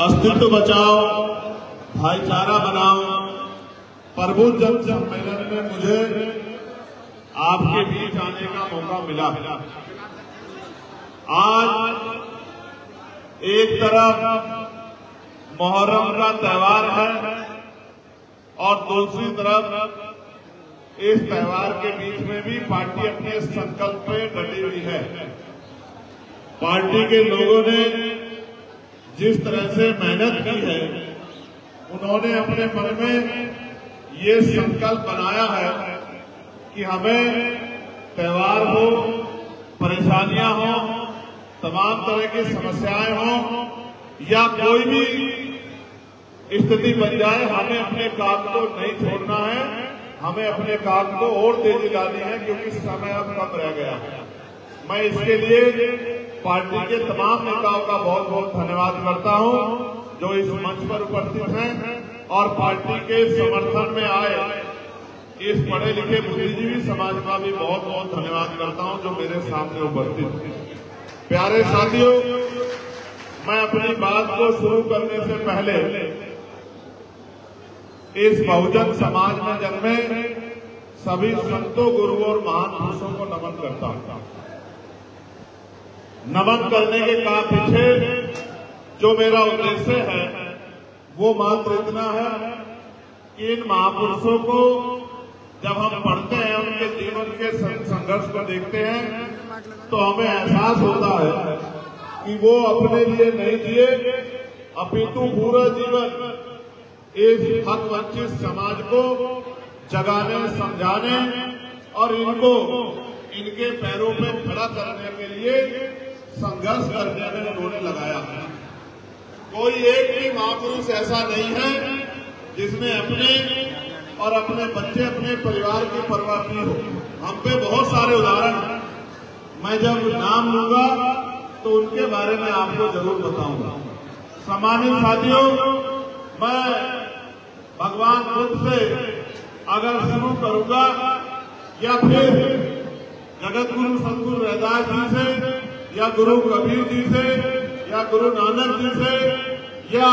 अस्तित्व बचाओ, भाईचारा बनाओ प्रबुद्ध जन सम्मेलन में मुझे आपके बीच आने का मौका मिला। आज एक तरफ मुहर्रम का त्योहार है और दूसरी तरफ इस त्योहार के बीच में भी पार्टी अपने संकल्प पे डटी हुई है। पार्टी के लोगों ने जिस तरह से मेहनत की है, उन्होंने अपने मन में ये संकल्प बनाया है कि हमें त्योहार हो, परेशानियां हो, तमाम तरह की समस्याएं हो या कोई भी स्थिति बन जाए, हमें अपने काम को नहीं छोड़ना है, हमें अपने काम को और तेजी लानी है क्योंकि समय अब कम रह गया है। मैं इसके लिए पार्टी के तमाम नेताओं का बहुत बहुत धन्यवाद करता हूं जो इस मंच पर उपस्थित हैं और पार्टी के समर्थन में आए इस पढ़े लिखे बुद्धिजीवी समाज का भी बहुत बहुत धन्यवाद करता हूं जो मेरे सामने उपस्थित हैं। प्यारे साथियों, मैं अपनी बात को शुरू करने से पहले इस बहुजन समाज में जन्मे सभी संतों, गुरुओं और महान पुरुषों को नमन करता हूं। नमन करने के काम पीछे जो मेरा उद्देश्य है वो मात्र इतना है कि इन महापुरुषों को जब हम पढ़ते हैं, उनके जीवन के संघर्ष को देखते हैं तो हमें एहसास होता है कि वो अपने लिए नहीं जिए अपितु पूरा जीवन इस हक वंचित समाज को जगाने, समझाने और इनको इनके पैरों पे खड़ा करने के लिए संघर्ष करने में उन्होंने लगाया है। कोई एक भी महापुरुष ऐसा नहीं है जिसने अपने और अपने बच्चे, अपने परिवार की परवाह की हो। हम पे बहुत सारे उदाहरण हैं। मैं जब नाम लूंगा तो उनके बारे में आपको जरूर बताऊंगा। सम्मानित साथियों, मैं भगवान बुद्ध से अगर शुरू करूंगा या फिर जगत गुरु सतगुरु रैदास जी से या गुरु कबीर जी से या गुरु नानक जी से या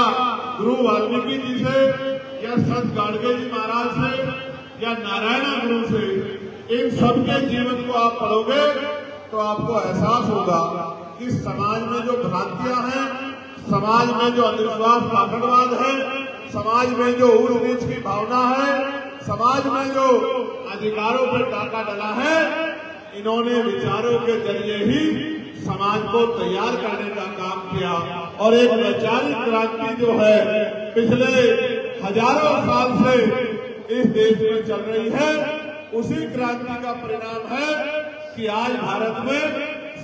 गुरु वाल्मीकि जी से या संत गाडगे जी महाराज से या नारायण गुरु से, इन सबके जीवन को आप पढ़ोगे तो आपको एहसास होगा कि समाज में जो भ्रांतियां हैं, समाज में जो अंधविश्वास, पाखंडवाद है, समाज में जो ऊंच नीच की भावना है, समाज में जो अधिकारों पर डाका डला है, इन्होंने विचारों के जरिए ही समाज को तैयार करने का काम किया और एक वैचारिक क्रांति जो है पिछले हजारों साल से इस देश में चल रही है, उसी क्रांति का परिणाम है कि आज भारत में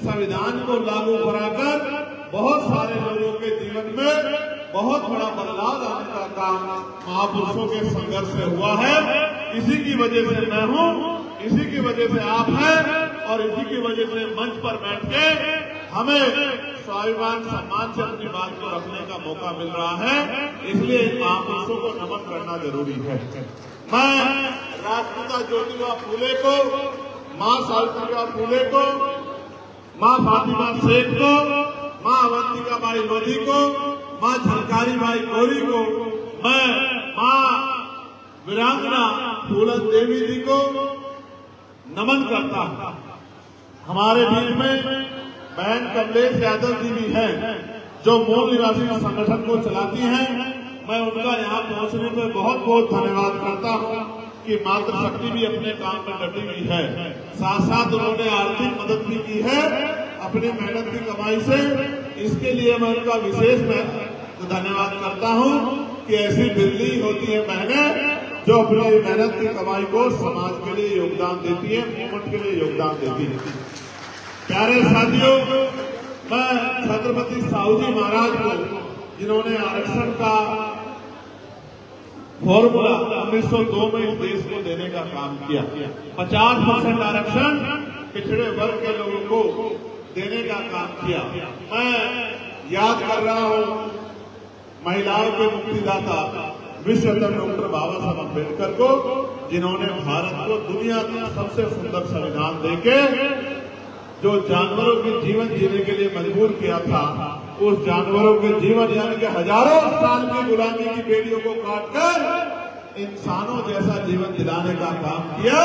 संविधान को लागू कराकर बहुत सारे लोगों के जीवन में बहुत बड़ा बदलाव लाने का काम महापुरुषों के संघर्ष से हुआ है। इसी की वजह से मैं हूँ, इसी की वजह से आप हैं और इसी की वजह से मंच पर बैठ के हमें स्वाभिमान, सम्मान से अपनी बात को रखने का मौका मिल रहा है। इसलिए इन महापुरुषों को नमन करना जरूरी है। मैं राष्ट्रपिता ज्योतिबा फूले को, माँ सावित्रीबाई फूले को, माँ फातिमा शेख को, माँ अवंतिका बाई लोधी को, माँ झलकारी बाई गौरी को, मैं माँ वीरांगना फूलन देवी जी को नमन करता हूँ। हमारे बीच में बहन कमलेश यादव जी भी हैं जो मूल निवासी संगठन को चलाती हैं। मैं उनका यहाँ पहुँचने में बहुत बहुत धन्यवाद करता हूँ कि मातृशक्ति भी अपने काम में डटी हुई है। साथ साथ उन्होंने आर्थिक मदद भी की है अपनी मेहनत की कमाई से। इसके लिए मैं उनका विशेष धन्यवाद करता हूँ कि ऐसी दिल्ली होती है बहनें जो अपनी मेहनत की कमाई को समाज के लिए योगदान देती है, मूवमेंट के लिए योगदान देती है। प्यारे साथियों, मैं छत्रपति साहू जी महाराज को, जिन्होंने आरक्षण का फॉर्मूला 1902 में इस देश को देने का काम किया, 50% आरक्षण पिछड़े वर्ग के लोगों को देने का काम किया। मैं याद कर रहा हूँ महिलाओं के मुक्तिदाता विश्वरत्न डॉक्टर बाबा साहब अम्बेडकर को, जिन्होंने भारत को दुनिया का सबसे सुंदर संविधान देके जो जानवरों के जीवन जीने के लिए मजबूर किया था, उस जानवरों के जीवन यानी कि हजारों साल की गुलामी की बेड़ियों को काटकर इंसानों जैसा जीवन दिलाने का काम किया,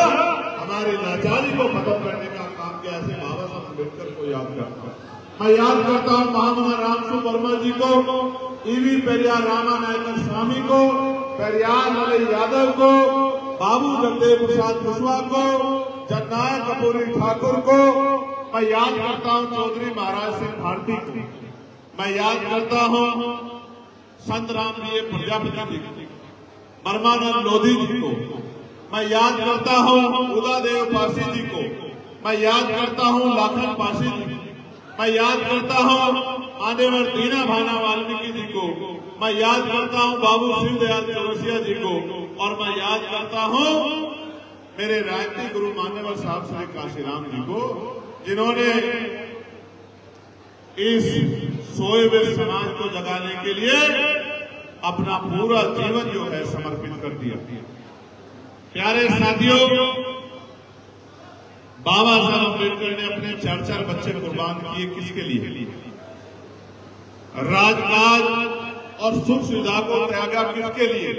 हमारी लाचारी को खत्म करने का काम किया। ऐसे बाबा साहब अम्बेडकर को याद करता हूं। मैं याद करता हूं महामना रामसु वर्मा जी को, ईवी पेरियार रामानायक स्वामी को, पेरियार लाल यादव को, बाबू जगदेव प्रसाद कुशवाहा को, जननायक कपूरी ठाकुर को। मैं याद करता हूं चौधरी महाराज सिंह भारती को। मैं याद करता हूं संत रामप्रिय प्रजापति जी को, परमानंद लोधी जी को। मैं याद करता हूं उदादेव पासी जी को। मैं याद करता हूं लाखन पासी जी को। मैं याद करता हूं मान्यवर दीना भाना वाल्मीकि जी को। मैं याद करता हूं बाबू शिवदयाल चौरसिया जी को। और मैं याद करता हूं मेरे रायती गुरु मान्यवर साहब श्री काशीराम जी को, जिन्होंने इस सोए हुए समाज को जगाने के लिए अपना पूरा जीवन जो है समर्पित कर दिया। प्यारे साथियों, बाबा साहब अम्बेडकर ने अपने 4-4 बच्चे कुर्बान किए किसके लिए? राजकाज और सुख सुविधा को त्यागा किसके लिए?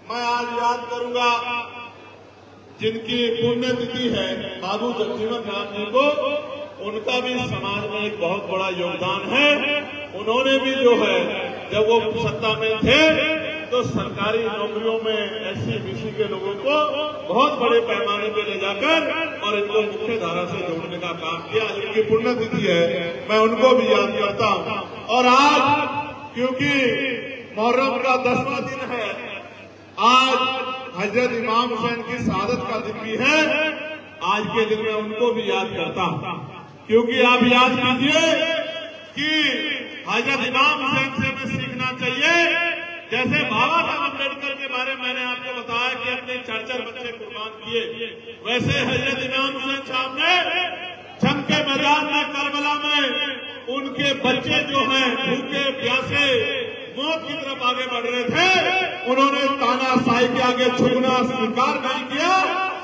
मैं आज याद करूंगा जिनकी पुण्यतिथि है बाबू जगजीवन राम जी को, उनका भी समाज में एक बहुत बड़ा योगदान है। उन्होंने भी जो है जब वो सत्ता में थे तो सरकारी नौकरियों में एससी बीसी के लोगों को बहुत बड़े पैमाने पे ले जाकर और इनको मुख्य धारा से जोड़ने का काम किया। जिनकी पुण्यतिथि है मैं उनको भी याद करता हूं। और आज क्योंकि मुहर्रम का 10वां दिन है, आज हजरत इमाम हुसैन की शहादत का दिन भी है। आज के दिन में उनको भी याद करता हूं, क्योंकि आप याद कीजिए कि हजरत इमाम हुसैन से हमें सीखना चाहिए। जैसे बाबा साहब अम्बेडकर के बारे में मैंने आपको बताया कि अपने 4-4 बच्चे कुर्बान किए, वैसे हजरत इमाम हुसैन साहब ने जंग के मैदान में करबला में उनके बच्चे जो हैं भूखे प्यासे मौत की तरफ आगे बढ़ रहे थे, उन्होंने तानाशाही के आगे झुकना स्वीकार नहीं किया,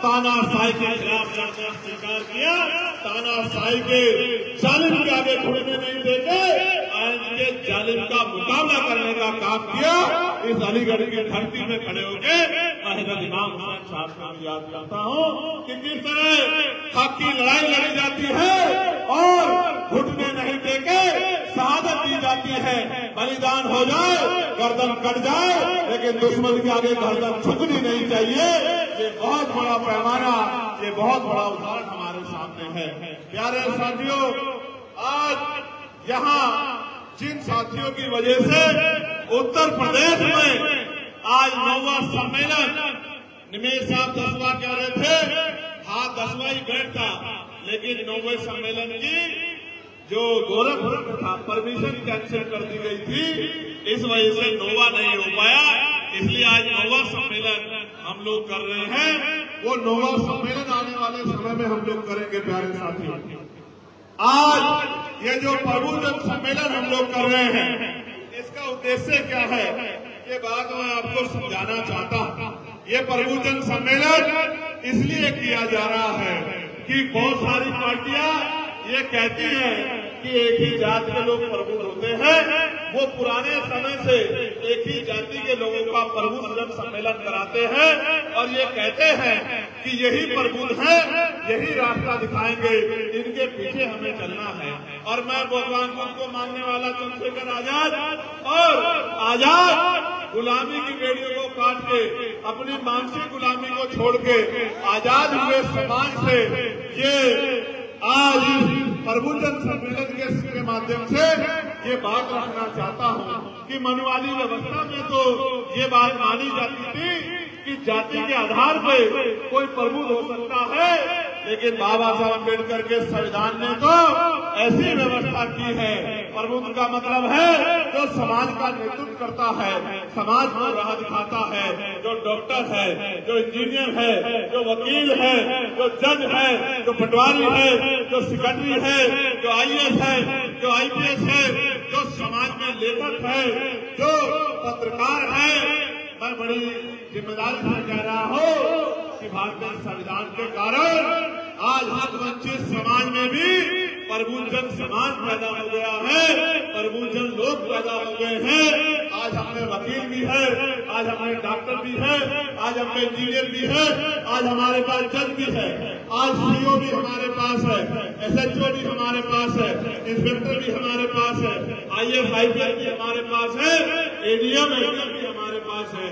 तानाशाही के खिलाफ लड़ना स्वीकार किया, तानाशाही के जालिम के आगे झुकने नहीं देते, के जालिम का मुकाबला करने का काम किया। इस अलीगढ़ की धरती में खड़े होकर मैं हजरत इमाम हुसैन साहब को याद करता हूं कि किस तरह हक की लड़ाई लड़ी जाती है और घुटने नहीं देके शहादत दी जाती है। बलिदान हो जाए, गर्दन कट जाए, लेकिन दुश्मन के आगे गर्दन झुकनी नहीं चाहिए। ये बहुत बड़ा पैमाना, ये बहुत बड़ा उदाहरण हमारे सामने है। प्यारे साथियों, आज यहाँ जिन साथियों की वजह से उत्तर प्रदेश में आज 9वां सम्मेलन, निमेश साहब 10वां कह रहे थे, हाँ 10वां ही बैठता, लेकिन 9वें सम्मेलन की जो गोरखपुर में था परमिशन कैंसिल कर दी गई थी, इस वजह से 9वां नहीं हो पाया। इसलिए आज 9वां सम्मेलन हम लोग कर रहे हैं। वो 9वां सम्मेलन आने वाले समय में हम लोग करेंगे। प्यारे साथियों, आज ये जो प्रबुद्धन सम्मेलन हम लोग कर रहे हैं, इसका उद्देश्य क्या है, ये बात मैं आपको समझाना चाहता हूं। ये प्रबुद्धन सम्मेलन इसलिए किया जा रहा है कि बहुत सारी पार्टियां ये कहती हैं कि एक ही जात के लोग प्रबुद्ध होते हैं। वो पुराने समय से एक ही जाति के लोगों का प्रबुद्धन सम्मेलन कराते हैं और ये कहते हैं कि यही प्रबुद्ध है, यही रास्ता दिखाएंगे, इनके पीछे हमें चलना है। और मैं भगवान बुद्ध को मानने वाला चंद्रशेखर आजाद और आजाद गुलामी की बेड़ियों को काट के अपनी मानसिक गुलामी को छोड़ के आजाद हुए समाज से ये आज प्रबुद्धन सम्मेलन के माध्यम से ये बात रखना चाहता हूं कि मनुवादी व्यवस्था में तो ये बात मानी जाती थी कि जाति के आधार पर कोई प्रबुद्ध हो सकता है, लेकिन बाबा साहब अम्बेडकर के संविधान ने तो ऐसी व्यवस्था की है। प्रबुद्ध का मतलब है जो समाज का नेतृत्व करता है, समाज को राह दिखाता है, जो डॉक्टर है, जो इंजीनियर है, जो वकील है, जो जज है, जो पटवारी है, जो सेक्रेटरी है, जो IAS है, जो IPS है, जो समाज में लेखक है, जो पत्रकार है। मैं बड़ी जिम्मेदारी से कह रहा हूं कि भारतीय संविधान के कारण आज हक वंचित समाज में भी प्रबुद्ध जन समाज पैदा हो गया है, प्रबुद्ध जन लोग पैदा हो गए हैं। आज हमें वकील भी है, आज हमें डॉक्टर भी है, आज हमें इंजीनियर भी है, आज हमारे पास जज भी है, आज सीओ भी हमारे पास है, एसएचओ भी हमारे पास है, इंस्पेक्टर भी हमारे पास है, आईएएस आईपीएस भी हमारे पास है, एडीएम एडीएम भी हमारे पास है,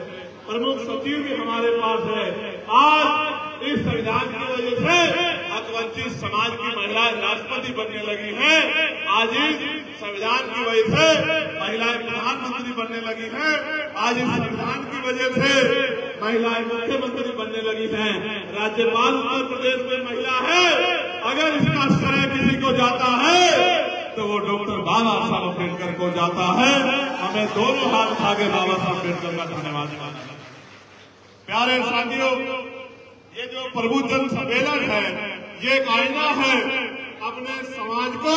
प्रमुख सचिव भी हमारे पास है। आज इस संविधान की वजह से हकवंचित समाज की महिलाएं राष्ट्रपति बनने लगी हैं। आज इस संविधान की वजह से महिलाएं प्रधानमंत्री बनने लगी हैं। आज इस संविधान की वजह से महिलाएं मुख्यमंत्री बनने लगी हैं। राज्यपाल उत्तर प्रदेश में महिला है। अगर इसका श्रेय किसी को जाता है तो वो डॉक्टर बाबा साहब अम्बेडकर को जाता है। हमें दोनों हाथ उठा के बाबा साहब अम्बेडकर का धन्यवाद देना है। प्यारे साथियों, ये जो प्रबुद्ध जन सम्मेलन है, ये एक आईना है अपने समाज को,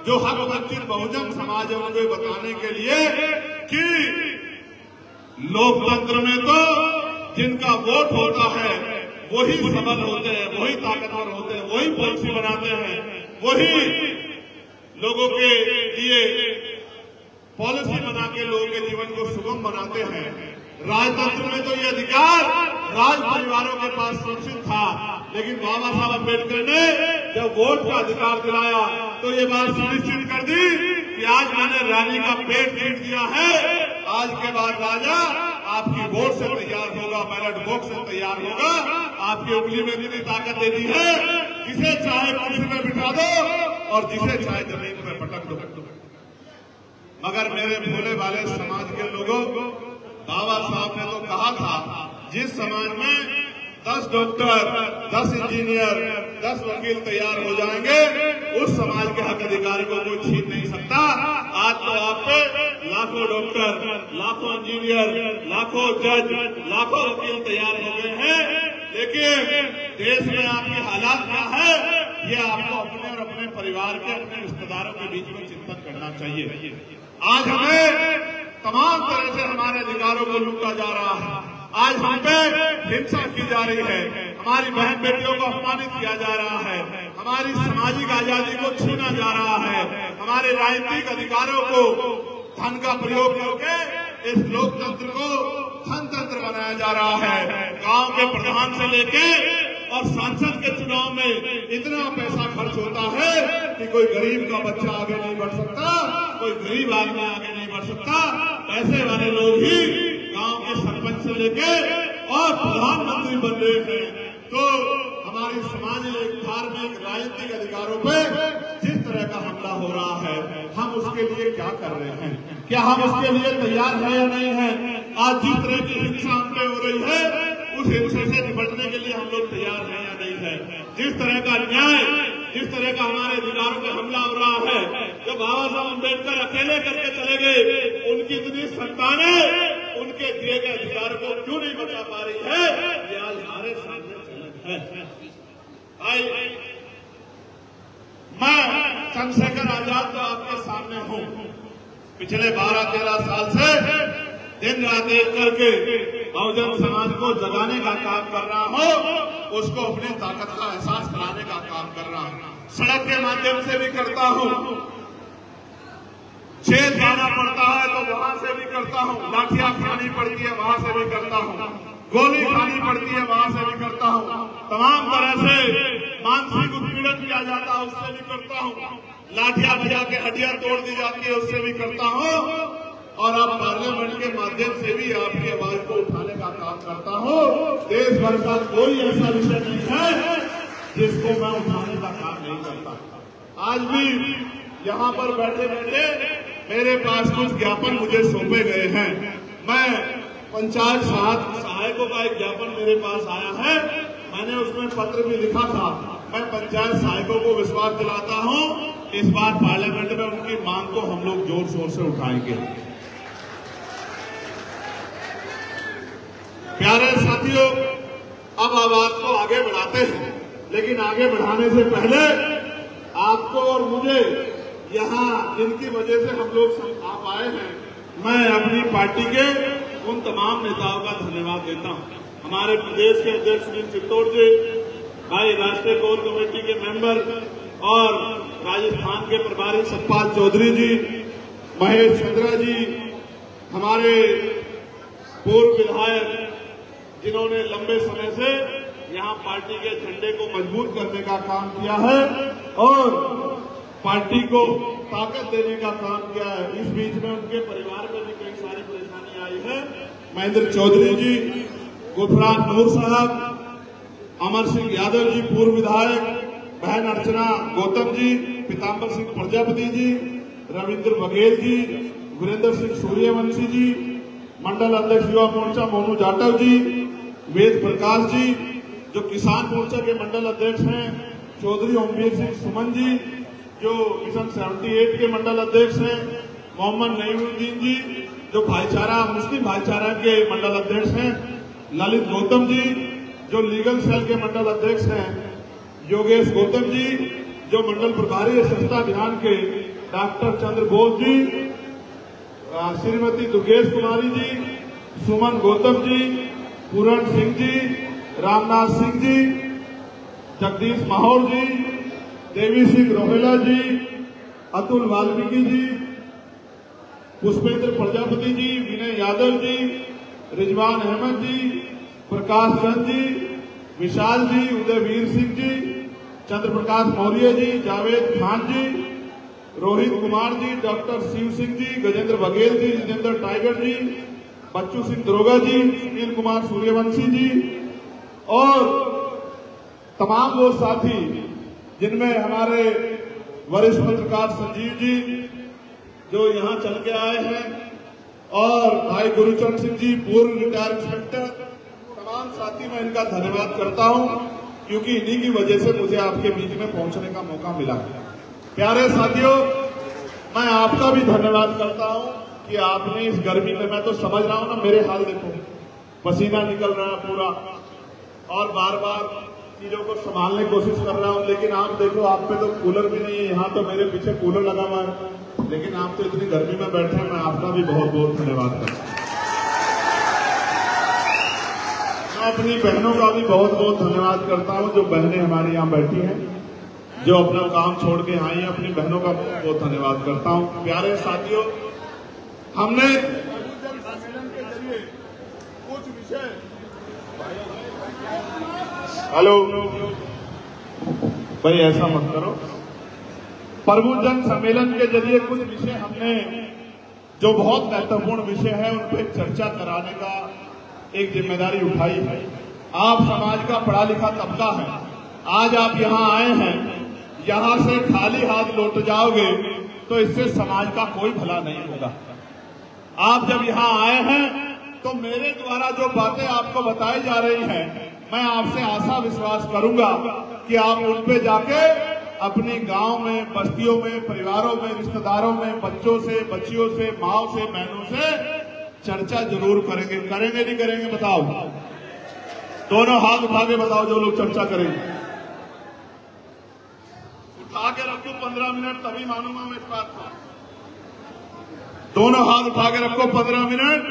जो हक वंचित बहुजन समाज है उनको बताने के लिए कि लोकतंत्र में तो जिनका वोट होता है वही सबल होते हैं, वही ताकतवर होते हैं, वही पॉलिसी बनाते हैं, वही लोगों के लिए पॉलिसी बना के लोगों के जीवन को सुगम बनाते हैं। राजतंत्र में तो ये अधिकार राज परिवारों के पास सुरक्षित था, लेकिन बाबा साहब अम्बेडकर ने जब वोट का अधिकार दिलाया तो ये बात सुनिश्चित कर दी कि आज मैंने रानी का पेट जीत दिया है, आज के बाद राजा आपकी वोट से तैयार होगा, बैलेट बॉक्स से तैयार होगा, आपकी उंगली में इतनी ताकत दे दी है, जिसे चाहे कुर्सी में बिठा दो और जिसे चाहे जमीन पर पटक दो। मगर मेरे भोले वाले समाज के लोगों, बाबा साहब ने तो कहा था जिस समाज में 10 डॉक्टर, 10 इंजीनियर, 10 वकील तैयार हो जाएंगे, उस समाज के हक अधिकारी को कोई छीन नहीं सकता। आज तो आप पे लाखों डॉक्टर, लाखों इंजीनियर, लाखों जज, लाखों वकील तैयार हो गए हैं, लेकिन देश में आपके हालात क्या है, ये आपको अपने और अपने परिवार के, अपने रिश्तेदारों के बीच में चिंतन करना चाहिए। आज हमें तमाम तरह से हमारे अधिकारों को लूटा जा रहा है, आज हम पे हिंसा की जा रही है, हमारी बहन बेटियों को अपमानित किया जा रहा है, हमारी सामाजिक आजादी को छीना जा रहा है, हमारे राजनीतिक अधिकारों को धन का प्रयोग करके इस लोकतंत्र को धनतंत्र बनाया जा रहा है। गांव के प्रधान से लेके और सांसद के चुनाव में इतना पैसा खर्च होता है कि कोई गरीब का बच्चा आगे नहीं बढ़ सकता, कोई गरीब आदमी आगे नहीं बढ़ सकता। पैसे वाले लोग ही गांव के सरपंच से लेके और प्रधानमंत्री बन रहे हैं। तो हमारी सामाजिक, धार्मिक, राजनीतिक अधिकारों पे जिस तरह का हमला हो रहा है, हम उसके लिए क्या कर रहे हैं? क्या हम उसके लिए तैयार हैं या नहीं है? आज जिस तरह की हिंसा हम पे हो रही है, उस हिंसा से निपटने के लिए हम लोग तैयार हैं या नहीं है? जिस तरह का न्याय, जिस तरह का हमारे अधिकारों पे हमला हो रहा है, जब बाबा साहब अम्बेडकर अकेले करके चले गए, उनकी इतनी संतानें उनके दिए गए अधिकारों को क्यों नहीं बचा पा रही है, ये आज हमारे सामने चैलेंज है। मैं चंद्रशेखर आजाद तो आपके सामने हूँ, पिछले 12-13 साल से दिन रात एक करके बहुजन समाज को जगाने का काम कर रहा हूँ, उसको अपनी ताकत का एहसास कराने का काम कर रहा हूँ। सड़क के माध्यम से भी करता हूँ, जेल जाना पड़ता है तो वहां से भी करता हूँ, लाठियां खानी पड़ती है वहां से भी करता हूँ, गोली खानी पड़ती है वहां से भी करता हूँ, तमाम तरह से मानसिक उत्पीड़न किया जाता है उससे भी करता हूँ, लाठियां बजा के हड्डियां तोड़ दी जाती है उससे भी करता हूँ, और अब पार्लियामेंट के माध्यम से भी आपकी आवाज को उठाने का काम करता हूँ। देश भर का कोई ऐसा विषय नहीं है जिसको मैं उठाने का काम नहीं करता। आज भी यहाँ पर बैठे बैठे मेरे पास कुछ ज्ञापन मुझे सौंपे गए हैं। मैं पंचायत सहायकों का एक ज्ञापन मेरे पास आया है, मैंने उसमें पत्र भी लिखा था। मैं पंचायत सहायकों को विश्वास दिलाता हूं, इस बार पार्लियामेंट में उनकी मांग को हम लोग जोर शोर से उठाएंगे। प्यारे साथियों, अब आवाज को आगे बढ़ाते हैं, लेकिन आगे बढ़ाने से पहले आपको और मुझे यहाँ जिनकी वजह से हम लोग आप आए हैं, मैं अपनी पार्टी के उन तमाम नेताओं का धन्यवाद देता हूँ। हमारे प्रदेश के अध्यक्ष सुनील चित्तौड़ जी, भाई राष्ट्रीय कोर कमेटी के मेंबर और राजस्थान के प्रभारी सतपाल चौधरी जी, महेश चंद्रा जी, हमारे पूर्व विधायक जिन्होंने लंबे समय से यहां पार्टी के झंडे को मजबूत करने का काम किया है और पार्टी को ताकत देने का काम किया है। इस बीच में उनके परिवार में भी कई सारी परेशानी आई है। महेंद्र चौधरी जी, गुफरान नूर साहब, अमर सिंह यादव जी पूर्व विधायक, बहन अर्चना गौतम जी, पीताम्बर सिंह प्रजापति जी, रविंद्र बघेल जी, वीरेंद्र सिंह सूर्यवंशी जी, मंडल अध्यक्ष युवा मोर्चा मोनू जाटव जी, वेद प्रकाश जी, जो किसान मोर्चा के मंडल अध्यक्ष हैं, चौधरी ओमवीर सिंह सुमन जी, जो मिशन 78 के मंडल अध्यक्ष हैं, मोहम्मद नईमुद्दीन जी, जो भाईचारा मुस्लिम भाईचारा के मंडल अध्यक्ष हैं, ललित गौतम जी, जो लीगल सेल के मंडल अध्यक्ष हैं, योगेश गौतम जी, जो मंडल प्रभारी स्वच्छता अभियान के डॉक्टर चंद्र बोस जी, श्रीमती दुर्गेश कुमारी जी, सुमन गौतम जी, पूरण सिंह जी, रामनाथ सिंह जी, जगदीश माहौर जी, देवी सिंह रोहेला जी, अतुल वाल्मीकि जी, पुष्पेंद्र प्रजापति जी, विनय यादव जी, रिजवान अहमद जी, प्रकाश चंद जी, विशाल जी, उदयवीर सिंह जी, चंद्र प्रकाश मौर्य जी, जावेद खान जी, रोहित कुमार जी, डॉक्टर शिव सिंह जी, गजेंद्र बघेल जी, जितेंद्र टाइगर जी, बच्चू सिंह दरोगा जी, सुनील कुमार सूर्यवंशी जी और तमाम वो साथी जिनमें हमारे वरिष्ठ पत्रकार संजीव जी जो यहाँ चल के आए हैं और भाई गुरुचरण सिंह जी पूर्व रिटायर इंस्पेक्टर, तमाम साथी मैं इनका धन्यवाद करता हूँ क्योंकि इन्हीं की वजह से मुझे आपके बीच में पहुंचने का मौका मिला। प्यारे साथियों, मैं आपका भी धन्यवाद करता हूं कि आपने इस गर्मी में, मैं तो समझ रहा हूं ना, मेरे हाल देखो, पसीना निकल रहा है पूरा और बार बार चीजों को संभालने की कोशिश कर रहा हूं, लेकिन आप देखो, आप पे तो कूलर भी नहीं है, यहाँ तो मेरे पीछे कूलर लगा हुआ है, लेकिन आप तो इतनी गर्मी में बैठे हैं। मैं आपका भी बहुत बहुत धन्यवाद करता हूं। मैं अपनी बहनों का भी बहुत बहुत धन्यवाद करता हूं, जो बहनें हमारी यहाँ बैठी हैं, जो अपना काम छोड़ के आई हैं। अपनी बहनों का बहुत बहुत धन्यवाद करता हूं। प्यारे साथियों, हमने सम्मेलन के जरिए कुछ विषय, हेलो भाई ऐसा मत करो, प्रबुद्धजन सम्मेलन के जरिए कुछ विषय हमने, जो बहुत महत्वपूर्ण विषय है, उन पर चर्चा कराने का एक जिम्मेदारी उठाई है। आप समाज का पढ़ा लिखा तबका है, आज आप यहाँ आए हैं, यहां से खाली हाथ लौट जाओगे तो इससे समाज का कोई भला नहीं होगा। आप जब यहां आए हैं तो मेरे द्वारा जो बातें आपको बताई जा रही हैं, मैं आपसे आशा विश्वास करूंगा कि आप उन पे जाके अपनी गांव में, बस्तियों में, परिवारों में, रिश्तेदारों में, बच्चों से, बच्चियों से, माओ से, बहनों से चर्चा जरूर करेंगे। करेंगे नहीं करेंगे बताओ? दोनों हाथ उठा के बताओ जो लोग चर्चा करेंगे। उठा के रखो 15 मिनट, तभी मानूंगा मैं इस बात को। दोनों हाथ उठा के रखो 15 मिनट,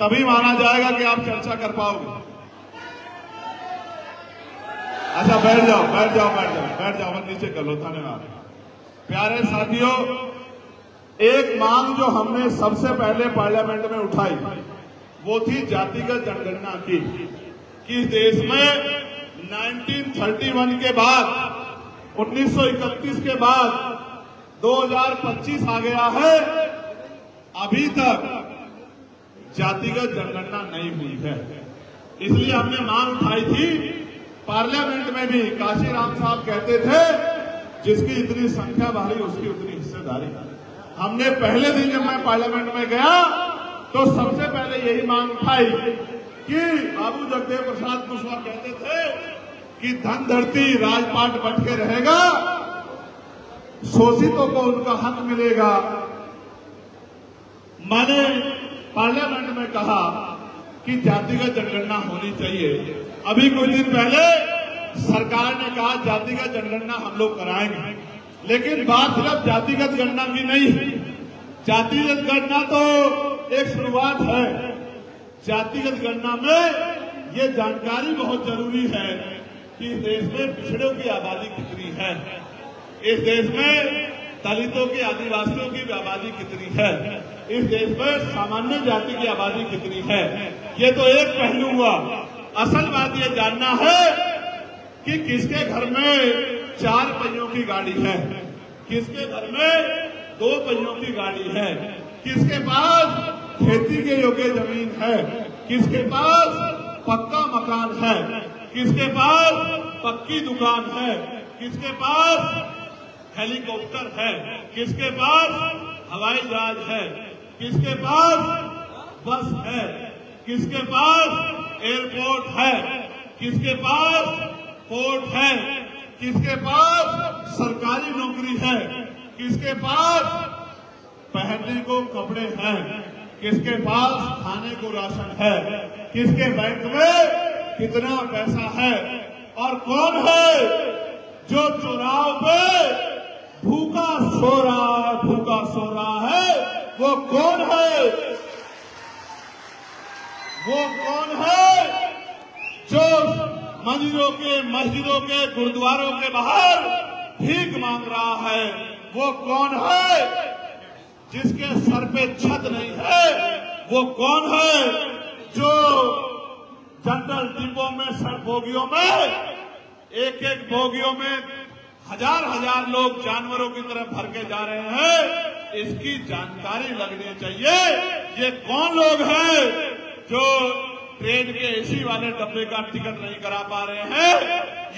तभी माना जाएगा कि आप चर्चा कर पाओगे। अच्छा बैठ जाओ, बैठ जाओ, बैठ जाओ, बैठ जाओ, नीचे कर लो। धन्यवाद। प्यारे साथियों, एक मांग जो हमने सबसे पहले पार्लियामेंट में उठाई वो थी जातिगत जनगणना की, कि देश में 1931 के बाद, 1931 के बाद 2025 आ गया है, अभी तक जातिगत जनगणना नहीं हुई है। इसलिए हमने मांग उठाई थी पार्लियामेंट में भी। काशीराम साहब कहते थे जिसकी इतनी संख्या भारी उसकी उतनी हिस्सेदारी। हमने पहले दिन जब मैं पार्लियामेंट में गया तो सबसे पहले यही मांग उठाई कि बाबू जगदेव प्रसाद कुशवाहा कहते थे कि धन धरती राजपाट बट के रहेगा, शोषितों को उनका हक मिलेगा। मैंने पार्लियामेंट में कहा कि जातिगत जनगणना होनी चाहिए। अभी कुछ दिन पहले सरकार ने कहा जातिगत जनगणना हम लोग कराएंगे, लेकिन बात सिर्फ जातिगत गणना की नहीं है। जातिगत गणना तो एक शुरुआत है। जातिगत गणना में ये जानकारी बहुत जरूरी है कि देश में पिछड़ों की आबादी कितनी है। इस देश में दलितों की, आदिवासियों की आबादी कितनी है, इस देश में सामान्य जाति की आबादी कितनी है, ये तो एक पहलू हुआ। असल बात ये जानना है कि किसके घर में 4 पहियों की गाड़ी है, किसके घर में 2 पहियों की गाड़ी है, किसके पास खेती के योग्य जमीन है, किसके पास पक्का मकान है, किसके पास पक्की दुकान है, किसके पास हेलीकॉप्टर है, किसके पास हवाई जहाज है, किसके पास बस है, किसके पास एयरपोर्ट है, किसके पास पोर्ट है, किसके पास सरकारी नौकरी है, किसके पास पहनने को कपड़े हैं, किसके पास खाने को राशन है, किसके बैंक में कितना पैसा है, और कौन है जो चुनाव पे भूखा सो रहा है, वो कौन है? वो कौन है जो मंदिरों के, मस्जिदों के, गुरुद्वारों के बाहर भीख मांग रहा है? वो कौन है जिसके सर पे छत नहीं है? वो कौन है जो जनरल डिब्बों में, सर बोगियों में, एक बोगियों में हजार लोग जानवरों की तरह भर के जा रहे हैं? इसकी जानकारी लगनी चाहिए। ये कौन लोग हैं जो ट्रेन के एसी वाले डब्बे का टिकट नहीं करा पा रहे हैं?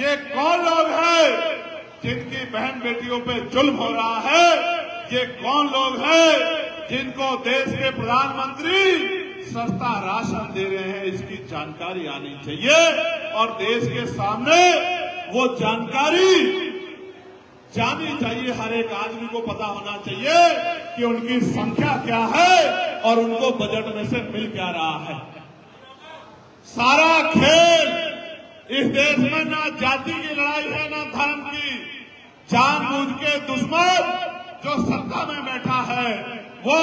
ये कौन लोग हैं जिनकी बहन बेटियों पे जुल्म हो रहा है? ये कौन लोग हैं जिनको देश के प्रधानमंत्री सस्ता राशन दे रहे हैं? इसकी जानकारी आनी चाहिए और देश के सामने वो जानकारी जानी चाहिए। हर एक आदमी को पता होना चाहिए कि उनकी संख्या क्या है और उनको बजट में से मिल क्या रहा है। सारा खेल इस देश में ना जाति की लड़ाई है ना धर्म की। जानबूझ के दुश्मन जो सत्ता में बैठा है वो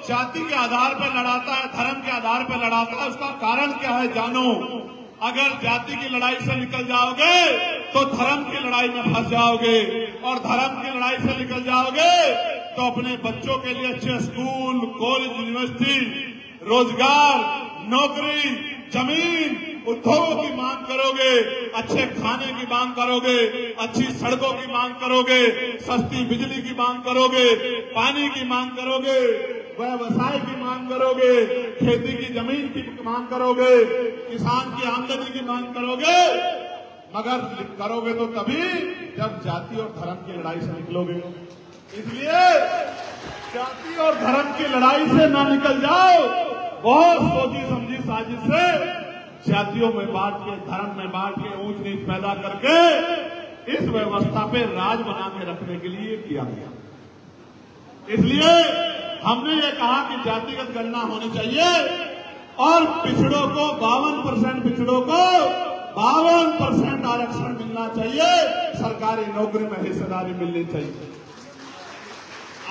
जाति के आधार पर लड़ाता है, धर्म के आधार पर लड़ाता है। उसका कारण क्या है जानो। अगर जाति की लड़ाई से निकल जाओगे तो धर्म की लड़ाई में फंस जाओगे, और धर्म की लड़ाई से निकल जाओगे तो अपने बच्चों के लिए अच्छे स्कूल, कॉलेज, यूनिवर्सिटी, रोजगार, नौकरी, जमीन, उद्योगों की मांग करोगे, अच्छे खाने की मांग करोगे, अच्छी सड़कों की मांग करोगे, सस्ती बिजली की मांग करोगे, पानी की मांग करोगे, व्यवसाय की मांग करोगे, खेती की जमीन की मांग करोगे, किसान की आमदनी की मांग करोगे। मगर करोगे तो तभी जब जाति और धर्म की लड़ाई से निकलोगे। इसलिए जाति और धर्म की लड़ाई से ना निकल जाओ। बहुत सोची समझी साजिश से जातियों में बांट के, धर्म में बांट के, ऊंच नीच पैदा करके इस व्यवस्था पे राज बना के रखने के लिए किया गया। इसलिए हमने ये कहा कि जातिगत गणना होनी चाहिए और पिछड़ों को 52% पिछड़ों को 52% आरक्षण मिलना चाहिए, सरकारी नौकरी में हिस्सेदारी मिलनी चाहिए।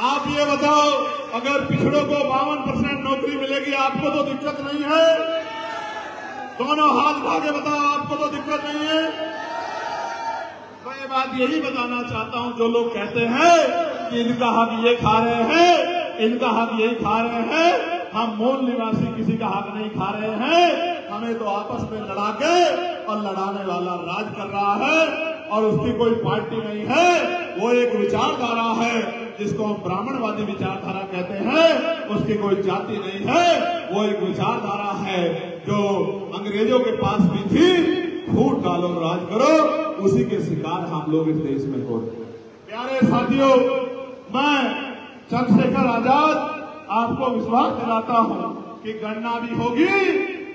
आप ये बताओ, अगर पिछड़ों को 52% नौकरी मिलेगी आपको तो दिक्कत नहीं है? दोनों हाथ उठा के बताओ, आपको तो दिक्कत नहीं है? मैं ये बात यही बताना चाहता हूं, जो लोग कहते हैं कि इनका हक ये खा रहे हैं, इनका हक यही खा रहे हैं, हम मूल निवासी किसी का हक नहीं खा रहे हैं। हमें तो आपस में लड़ा के, और लड़ाने वाला राज कर रहा है और उसकी कोई पार्टी नहीं है। वो एक विचारधारा है जिसको हम ब्राह्मणवादी विचारधारा कहते हैं। उसकी कोई जाति नहीं है, वो एक विचारधारा है जो अंग्रेजों के पास भी थी। फूट डालो, राज करो, उसी के शिकार हम लोग इस देश में हो। प्यारे साथियों, मैं चंद्रशेखर आजाद आपको विश्वास दिलाता हूं कि गणना भी होगी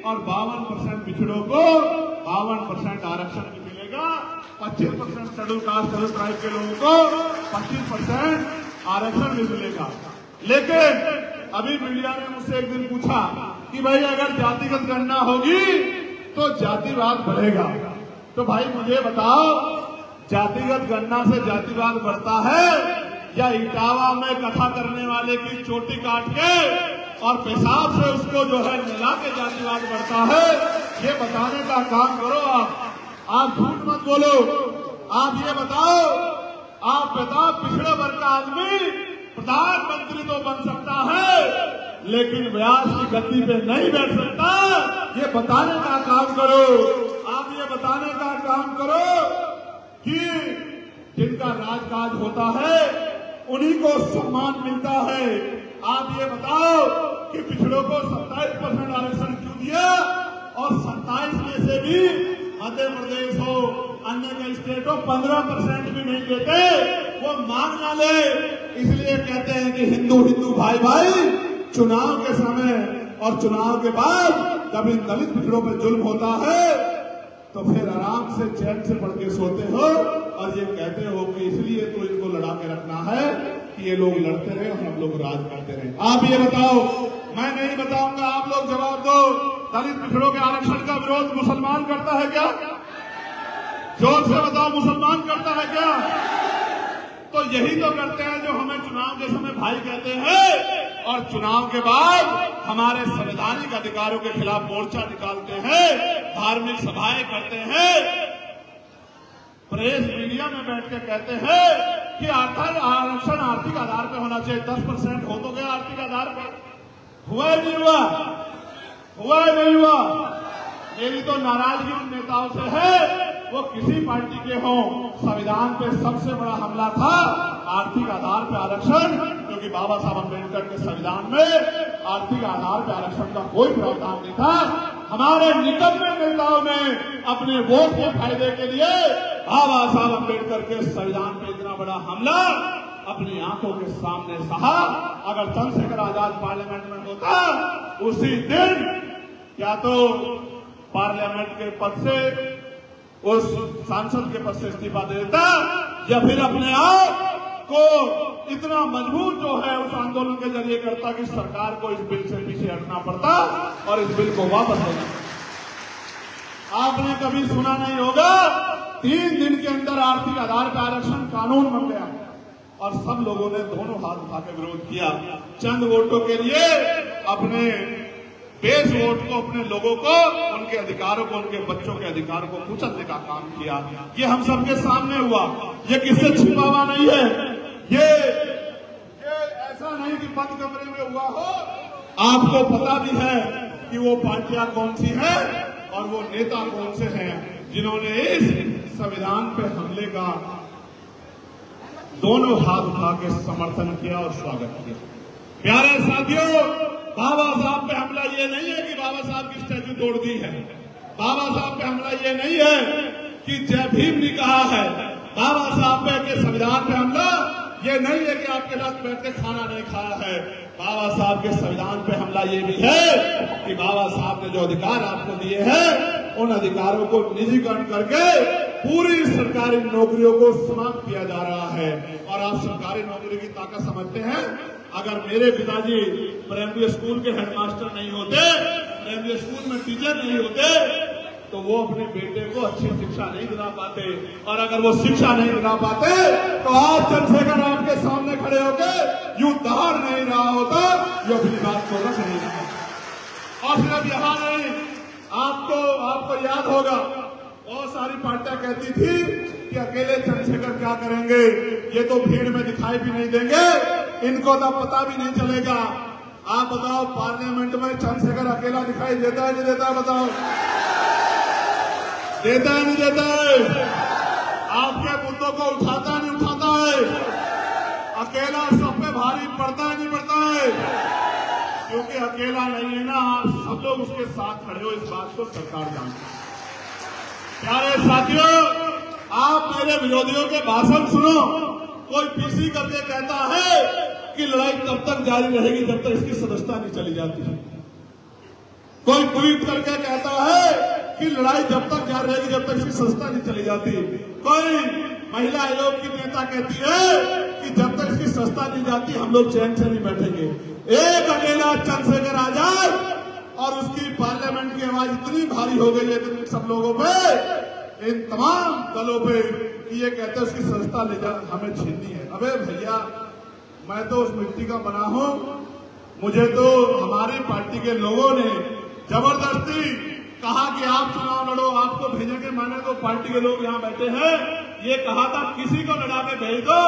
और 52% पिछड़ों को 52% आरक्षण भी मिलेगा। 25% शेड्यूल कास्ट, शेड्यूल ट्राइब के लोगों को 25% आरक्षण भी मिलेगा। लेकिन अभी मीडिया ने मुझसे एक दिन पूछा कि भाई अगर जातिगत गणना होगी तो जातिवाद बढ़ेगा। तो भाई मुझे बताओ, जातिगत गणना से जातिवाद बढ़ता है या इटावा में कथा करने वाले की चोटी काट के और पेशाब से उसको जो है मिला के जातिवाद बढ़ता है? ये बताने का काम करो। आप झूठ मत बोलो। आप ये बताओ आप बताओ, पिछड़े वर्ग का आदमी प्रधानमंत्री तो बन सकता है लेकिन व्यास की गद्दी पे नहीं बैठ सकता। ये बताने का काम करो, आप ये बताने का काम करो कि जिनका राजकाज होता है उन्हीं को सम्मान मिलता है। आप ये बताओ कि पिछड़ों को 27% आरक्षण क्यों दिया और 27 में से भी मध्य प्रदेश हो, अन्य कई स्टेट हो 15% भी नहीं देते, वो मांग ना ले। इसलिए कहते हैं कि हिंदू हिंदू भाई भाई, चुनाव के समय और चुनाव के बाद जब इन दलित पिछड़ों पर जुल्म होता है तो फिर आराम से चैन से पढ़ के सोते हो और ये कहते हो कि इसलिए तो इनको लड़ा के रखना है कि ये लोग लड़ते रहे और हम लोग राज करते रहे। आप ये बताओ, मैं नहीं बताऊंगा, आप लोग जवाब दो, दलित पिछड़ों के आरक्षण का विरोध मुसलमान करता है क्या? जोर से बताओ, मुसलमान करता है क्या? तो यही तो करते हैं जो हमें चुनाव के समय भाई कहते हैं और चुनाव के बाद हमारे संवैधानिक अधिकारों के खिलाफ मोर्चा निकालते हैं, धार्मिक सभाएं करते हैं, प्रेस मीडिया में बैठ के कहते हैं कि आरक्षण आर्थिक आधार पर होना चाहिए। 10% हो तो गया आर्थिक आधार पर, हुआ नहीं हुआ? हुआ नहीं हुआ? मेरी तो नाराजगी उन नेताओं से है, वो किसी पार्टी के हों, संविधान पे सबसे बड़ा हमला था आर्थिक आधार पे आरक्षण, क्योंकि बाबा साहब अम्बेडकर के संविधान में आर्थिक आधार पे आरक्षण का कोई प्रावधान नहीं था। हमारे निकटतम नेताओं ने अपने वोट के फायदे के लिए बाबा साहब अम्बेडकर के संविधान पे इतना बड़ा हमला अपनी आंखों के सामने सहा। अगर चंद्रशेखर आजाद पार्लियामेंट में होता उसी दिन क्या तो पार्लियामेंट के पद से, उस सांसद के पद से इस्तीफा दे देता या फिर अपने आप को इतना मजबूत जो है उस आंदोलन के जरिए करता कि सरकार को इस बिल से पीछे हटना पड़ता और इस बिल को वापस लेना। आपने कभी सुना नहीं होगा, 3 दिन के अंदर आर्थिक आधार पर आरक्षण कानून बन गया और सब लोगों ने दोनों हाथ उठा के विरोध किया। चंद वोटों के लिए अपने बेस वोट को, अपने लोगों को, उनके अधिकारों को, उनके बच्चों के अधिकारों को कुचलने का काम किया। ये हम सबके सामने हुआ, ये किससे छिपा हुआ नहीं है, ये ऐसा नहीं कि बंद कमरे में हुआ हो। आपको पता भी है कि वो पार्टियां कौन सी है और वो नेता कौन से हैं जिन्होंने इस संविधान पे हमले का दोनों हाथ उठा के समर्थन किया और स्वागत किया। प्यारे साथियों, बाबा साहब पे हमला ये नहीं है कि बाबा साहब की स्टैच्यू तोड़ दी है, बाबा साहब पे हमला ये नहीं है कि जय भीम ने कहा है, बाबा साहब पे के संविधान पे हमला ये नहीं है कि आपके साथ बैठ के खाना नहीं खाया है। बाबा साहब के संविधान पे हमला ये भी है कि बाबा साहब ने जो अधिकार आपको दिए हैं उन अधिकारों को निजीकरण करके पूरी सरकारी नौकरियों को समाप्त किया जा रहा है। और आप सरकारी नौकरी की ताकत समझते हैं? अगर मेरे पिताजी प्राइमरी स्कूल के हेडमास्टर नहीं होते, प्राइमरी स्कूल में टीचर नहीं होते, तो वो अपने बेटे को अच्छी शिक्षा नहीं दिला पाते। और अगर वो शिक्षा नहीं दिला पाते तो आज चंद्रशेखर आपके सामने खड़े होकर यूं दहाड़ नहीं रहा होता, ये अपनी बात को रख नहीं रहा। और सिर्फ यहाँ नहीं, आपको याद होगा, बहुत सारी पार्टियां कहती थी कि अकेले चंद्रशेखर क्या करेंगे, ये तो भीड़ में दिखाई भी नहीं देंगे, इनको तो पता भी नहीं चलेगा। आप बताओ, पार्लियामेंट में चंद्रशेखर अकेला दिखाई देता है नहीं देता है? बताओ, देता है नहीं देता है? आपके मुद्दों को उठाता है नहीं उठाता है? अकेला सब पे भारी पड़ता है नहीं पड़ता है? क्योंकि अकेला नहीं है ना, आप सब लोग उसके साथ खड़े हो, इस बात को सरकार जानती है। प्यारे साथियों, आप मेरे विरोधियों के भाषण सुनो। कोई पीसी करके कहता है कि लड़ाई तब तक जारी रहेगी जब तक इसकी सदस्यता नहीं चली जाती है। कोई ट्वीट करके कहता है कि लड़ाई जब तक जारी रहेगी जब तक इसकी सदस्यता नहीं चली जाती। कोई महिला आयोग की नेता कहती है कि जब तक इसकी सदस्यता नहीं जाती हम लोग चैन से नहीं बैठेंगे। एक अकेला चंद्रशेखर आजाद और उसकी पार्लियामेंट की आवाज इतनी भारी हो गई है सब लोगों पे, इन तमाम दलों पे, कि ये कहते हैं उसकी सदस्यता ले जा हमें छीननी है। अबे भैया, मैं तो उस मिट्टी का बना हूं, मुझे तो हमारी पार्टी के लोगों ने जबरदस्ती कहा कि आप चुनाव लड़ो, आपको भेजेंगे। मैंने तो पार्टी के लोग यहाँ बैठे हैं, ये कहा था किसी को लड़ा के भेज दो,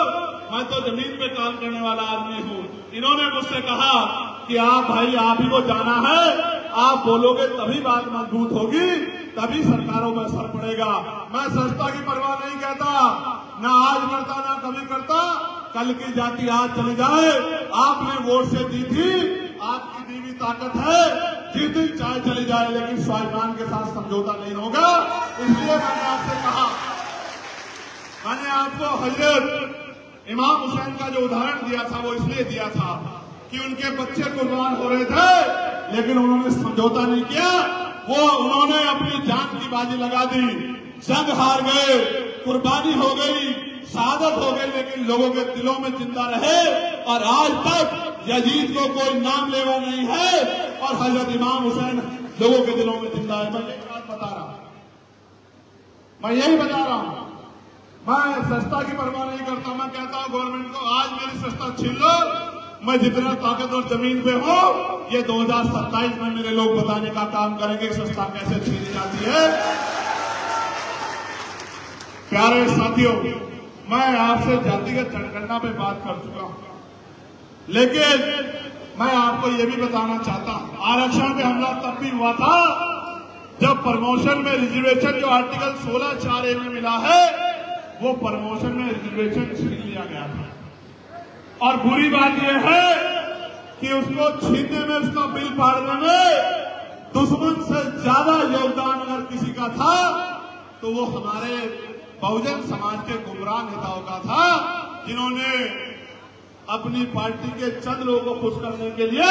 मैं तो जमीन पे काम करने वाला आदमी हूँ। इन्होंने मुझसे कहा कि आप भाई आप ही को जाना है, आप बोलोगे तभी बात मजबूत होगी, तभी सरकारों पर असर पड़ेगा। मैं सस्ता की परवाह नहीं कहता, ना आज करता ना कभी करता, कल की जाति आज चली जाए। आपने वोट से दी थी, आपकी दीवी ताकत है, जिस दिन चाहे चली जाए, लेकिन स्वाभिमान के साथ समझौता नहीं होगा। इसलिए मैंने आपसे कहा, मैंने आपको हजरत इमाम हुसैन का जो उदाहरण दिया था वो इसलिए दिया था कि उनके बच्चे कुर्बान हो रहे थे, लेकिन उन्होंने समझौता नहीं किया। वो उन्होंने अपनी जान की बाजी लगा दी, जंग हार गए, कुर्बानी हो गई, शहादत हो गई, लेकिन लोगों के दिलों में जिंदा रहे। और आज तक यजीद को कोई नाम लेवा नहीं है और हजरत इमाम हुसैन लोगों के दिलों में जिंदा है। मैं यही बात बता रहा हूं, मैं यही बता रहा हूं। मैं सस्ता की परवाह नहीं करता। मैं कहता हूं गवर्नमेंट को, आज मेरी सस्ता छीन लो, मैं जितना ताकतवर जमीन पे हूं, ये 2027 में मेरे लोग बताने का काम करेंगे सस्ता कैसे छीनी जाती है। प्यारे साथियों, मैं आपसे जातिगत जनगणना पे बात कर चुका हूं, लेकिन मैं आपको ये भी बताना चाहता हूं, आरक्षण पे हमला तब भी हुआ था जब प्रमोशन में रिजर्वेशन जो आर्टिकल 16(4)A में मिला है, वो प्रमोशन में रिजर्वेशन छीन लिया गया था। और बुरी बात यह है कि उसको छीनने में, उसका बिल फाड़ने में दुश्मन से ज्यादा योगदान अगर किसी का था तो वो हमारे बहुजन समाज के गुमराह नेताओं का था, जिन्होंने अपनी पार्टी के चंद लोगों को खुश करने के लिए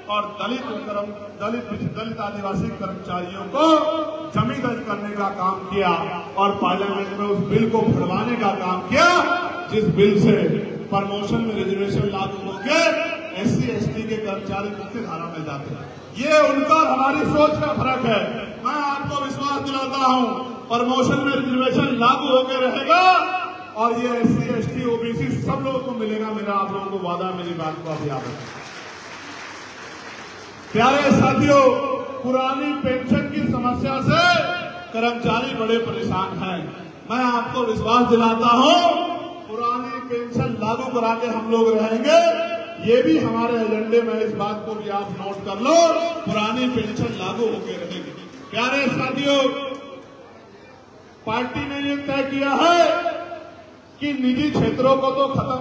और दलित आदिवासी कर्मचारियों को जमी दर्ज करने का काम किया और पार्लियामेंट में उस बिल को फड़वाने का काम किया, जिस बिल से प्रमोशन में रिजर्वेशन लागू होकर SC/ST के कर्मचारी मुख्य धारा में जाते हैं। ये उनका और हमारी सोच का फर्क है। मैं आपको विश्वास दिलाता हूं, प्रमोशन में रिजर्वेशन लागू होकर रहेगा और ये SC/ST OBC सब लोगों को मिलेगा। मेरा आप लोगों को वादा, मेरी बात को आप याद रखें। प्यारे साथियों, पुरानी पेंशन की समस्या से कर्मचारी बड़े परेशान हैं। मैं आपको विश्वास दिलाता हूं, पुरानी पेंशन लागू करा के हम लोग रहेंगे। ये भी हमारे एजेंडे में, इस बात को भी आप नोट कर लो, पुरानी पेंशन लागू होकर रहेगी। प्यारे साथियों, पार्टी ने ये तय किया है कि निजी क्षेत्रों को तो खत्म,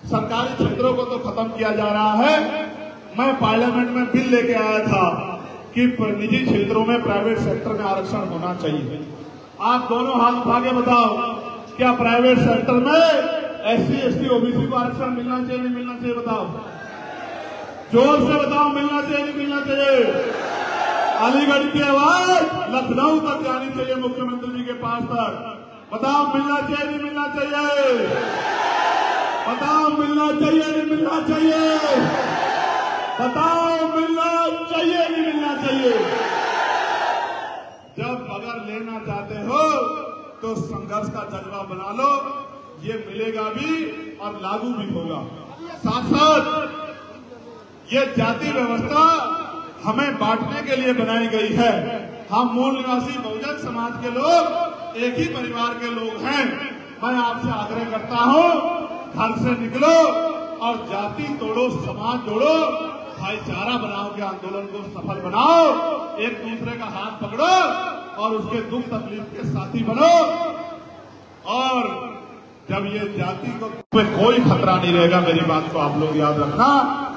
सरकारी क्षेत्रों को तो खत्म किया जा रहा है। मैं पार्लियामेंट में बिल लेके आया था कि निजी क्षेत्रों में, प्राइवेट सेक्टर में आरक्षण होना चाहिए। आप दोनों हाथ उठा के बताओ, क्या प्राइवेट सेक्टर में SC/ST OBC को आरक्षण मिलना चाहिए, नहीं मिलना चाहिए? बताओ, जोर से बताओ, मिलना चाहिए नहीं मिलना चाहिए? अलीगढ़ की आवाज लखनऊ तक जानी चाहिए, मुख्यमंत्री जी के पास तक। बताओ, मिलना चाहिए नहीं मिलना चाहिए? बताओ, मिलना चाहिए नहीं मिलना चाहिए? बताओ, मिलना चाहिए नहीं मिलना चाहिए? जब अगर लेना चाहते हो तो संघर्ष का जज्बा बना लो, ये मिलेगा भी और लागू भी होगा। साथ साथ ये जाति व्यवस्था हमें बांटने के लिए बनाई गई है। हम मूल निवासी बहुजन समाज के लोग एक ही परिवार के लोग हैं। मैं आपसे आग्रह करता हूं, घर से निकलो और जाति तोड़ो, समाज जोड़ो, भाईचारा बनाओ के आंदोलन को सफल बनाओ, एक दूसरे का हाथ पकड़ो और उसके दुख तकलीफ के साथी बनो। और जब ये जाति को कोई खतरा नहीं रहेगा, मेरी बात को आप लोग याद रखना,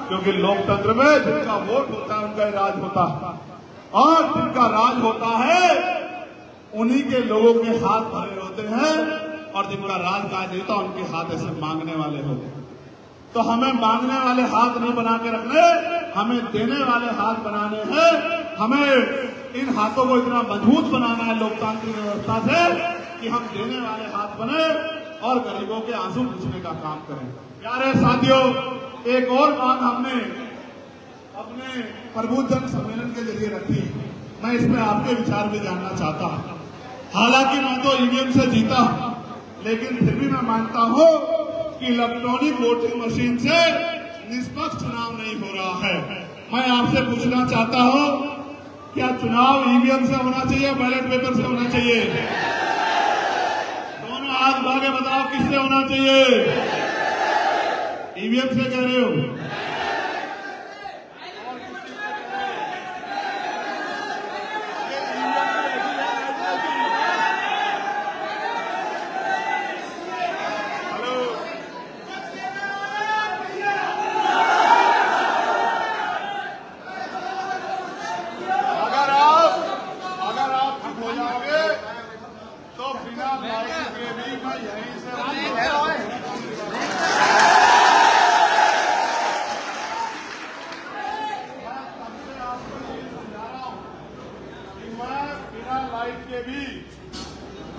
क्योंकि लोकतंत्र में जिनका वोट होता है उनका राज होता है, और जिनका राज होता है उन्हीं के लोगों के हाथ भरे होते हैं, और जिनका राज काज नहीं होता उनके हाथ ऐसे मांगने वाले होते हैं। तो हमें मांगने वाले हाथ नहीं बना के रखने, हमें देने वाले हाथ बनाने हैं। हमें इन हाथों को इतना मजबूत बनाना है लोकतांत्रिक व्यवस्था से कि हम देने वाले हाथ बने और गरीबों के आंसू पूछने का काम करें। प्यारे साथियों, एक और बात हमने अपने प्रबुद्ध जन सम्मेलन के जरिए रखी, मैं इसमें आपके विचार भी जानना चाहता हूं। हालांकि मैं तो ईवीएम से जीता, लेकिन फिर भी मैं मानता हूं कि इलेक्ट्रॉनिक वोटिंग मशीन से निष्पक्ष चुनाव नहीं हो रहा है। मैं आपसे पूछना चाहता हूं, क्या चुनाव ईवीएम से होना चाहिए, बैलेट पेपर से होना चाहिए? हाथ उठा के बताओ किससे होना चाहिए? ईवीएम से कह रहे हो? के भी